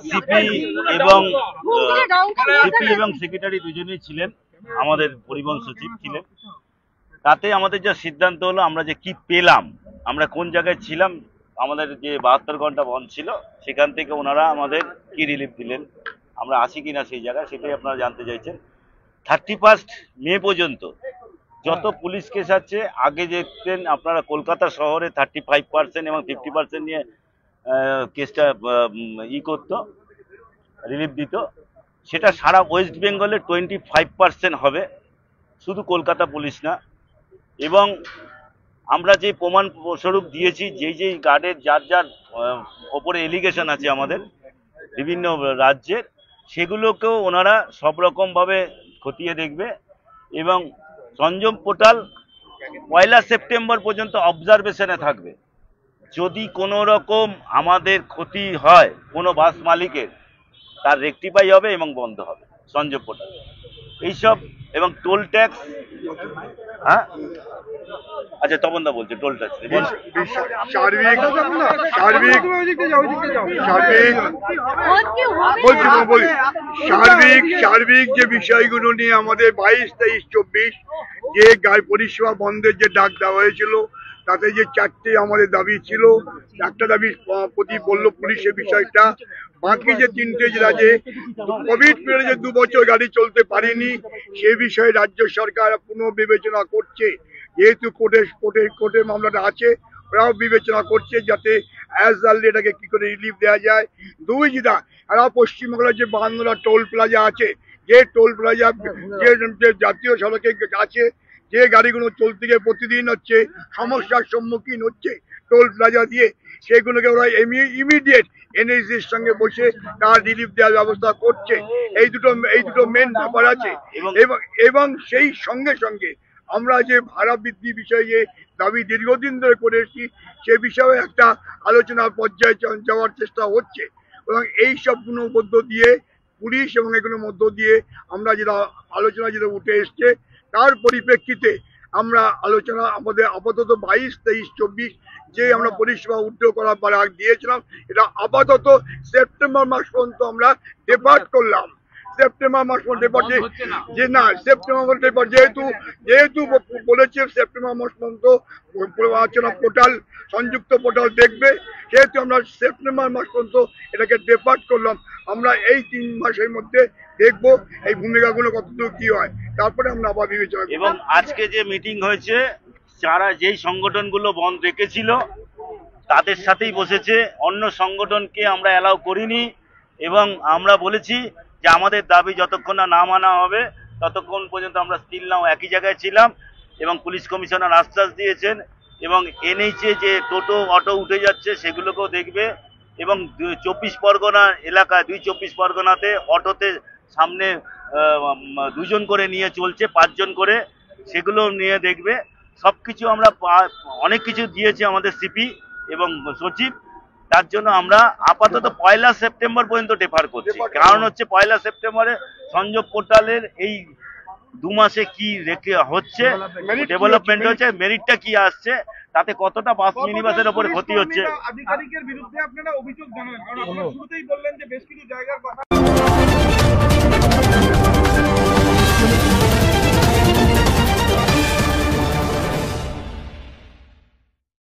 CP এবং secretary দুজনেই ছিলেন, আমাদের পরিবহন সচিব ছিলেন। তাতে আমাদের যা সিদ্ধান্ত হলো, আমরা যে কি পেলাম, আমরা কোন জায়গায় ছিলাম, আমাদের যে 72 ঘন্টা বন্ধ ছিল সেখান থেকে ওনারা আমাদের কি রিলিফ দিলেন, আমরা আসি কিনা সেই জায়গায়, সেটাই আপনারা জানতে চাইছেন। 31 মে পর্যন্ত যত পুলিশ কেস আছে, আগে দেখতেন আপনারা কলকাতা শহরে 35% এবং 50% নিয়ে কেসটা করতো, রিলিফ দিত, সেটা সারা ওয়েস্ট বেঙ্গলে 25% হবে, শুধু কলকাতা পুলিশ না। এবং আমরা যে প্রমাণ স্বরূপ দিয়েছি, যেই গার্ডের যার যার ওপরে এলিগেশন আছে আমাদের বিভিন্ন রাজ্যের, সেগুলোকেও ওনারা সব রকমভাবে খতিয়ে দেখবে। এবং সংযম পোর্টাল 1 সেপ্টেম্বর পর্যন্ত অবজারভেশনে থাকবে। যদি কোনো রকম আমাদের ক্ষতি হয় কোনো বাস মালিকের, তার রেকটিফাই হবে এবং বন্ধ হবে সংযোগ পোর্টাল এইসব। এবং টোল ট্যাক্স, হ্যাঁ আচ্ছা তপনদা বলছে টোল ট্যাক্স সার্বিক যে বিষয়গুলো নিয়ে আমাদের 22, 23, 24 যে গাড়ি পরিষেবা বন্ধের যে ডাক দেওয়া হয়েছিল, তাতে যে 4টে আমাদের দাবি ছিল। একটা দাবি প্রতি বলল পুলিশের বিষয়টা, বাকি যে 3টে জেলা যে কোভিড পিরিয়ডে 2 বছর গাড়ি চলতে পারেনি, সে বিষয়ে রাজ্য সরকার পুনর্বিবেচনা করছে। যেহেতু কোর্টে মামলাটা আছে, ওরাও বিবেচনা করছে যাতে অ্যাজ আর্লি এটাকে কি করে রিলিফ দেওয়া যায়। 2 যেটা এরা পশ্চিমবাংলার যে 52টা টোল প্লাজা আছে, যে টোল প্লাজা যে জাতীয় সড়কে আছে, যে গাড়িগুলো চলতে গিয়ে প্রতিদিন হচ্ছে সমস্যার সম্মুখীন হচ্ছে টোল প্লাজা দিয়ে, সেগুলোকে ওরা ইমিডিয়েট এনএসির সঙ্গে বসে তার রিলিফ দেওয়ার ব্যবস্থা করছে। এই দুটো মেন ব্যাপার আছে। এবং সেই সঙ্গে সঙ্গে আমরা যে ভাড়া বৃদ্ধি বিষয়ে যে দাবি দীর্ঘদিন ধরে করে এসেছি, সে বিষয়ে একটা আলোচনার পর্যায়ে যাওয়ার চেষ্টা হচ্ছে। এবং এই সবগুলোর মধ্য দিয়ে পুলিশ এবং এগুলোর মধ্য দিয়ে আমরা যেটা আলোচনা যেটা উঠে এসছে, তার পরিপ্রেক্ষিতে আমরা আলোচনা আমাদের আপাতত 22, 23, 24 যে আমরা পরিষেবা উদ্যোগ করার পর দিয়েছিলাম, এটা আপাতত সেপ্টেম্বর মাস পর্যন্ত আমরা ডেপার্ট করলাম। সেপ্টেম্বর মাস পর্যন্ত যে না, সেপ্টেম্বর যেহেতু বলেছে সেপ্টেম্বর মাস পর্যন্ত পোর্টাল সংযুক্ত পোর্টাল দেখবে, সেহেতু আমরা সেপ্টেম্বর মাস পর্যন্ত এটাকে ডেপার্ট করলাম। আমরা এই 3 মাসের মধ্যে দেখবো এই ভূমিকাগুলো কতদূর কি হয়, তারপরে আমরা আবার বিবেচনা করব। এবং আজকে যে মিটিং হয়েছে, যারা যেই সংগঠনগুলো বন্ধ রেখেছিল তাদের সাথেই বসেছে, অন্য সংগঠনকে আমরা অ্যালাউ করিনি। এবং আমরা বলেছি যে আমাদের দাবি যতক্ষণ না মানা হবে ততক্ষণ পর্যন্ত আমরা স্টিল নাও একই জায়গায় ছিলাম। এবং পুলিশ কমিশনার আশ্বাস দিয়েছেন, এবং এনএইচে যে টোটো অটো উঠে যাচ্ছে সেগুলোকেও দেখবে। এবং 24 পরগনা এলাকায় 24 পরগনাতে অটোতে সামনে 2 জন করে নিয়ে চলছে, 5 জন করে, সেগুলো নিয়ে দেখবে। সবকিছু আমরা অনেক কিছু দিয়েছি আমাদের সিপি এবং সচিব, তার জন্য আমরা আপাতত 1 সেপ্টেম্বর পর্যন্ত ডেফার করছি। কারণ হচ্ছে 1 সেপ্টেম্বরে সংযোগ পোর্টালের এই 2 মাসে কি রেখে হচ্ছে, ডেভেলপমেন্ট হচ্ছে, মেরিটটা কি আসছে, তাতে কতটা বাস মিনিবাসের উপরে ক্ষতি হচ্ছে। আধিকারিকের বিরুদ্ধে আপনারা অভিযোগ জানান, কারণ আপনারা শুরুতেই বললেন যে বেশ কিছু জায়গার কথা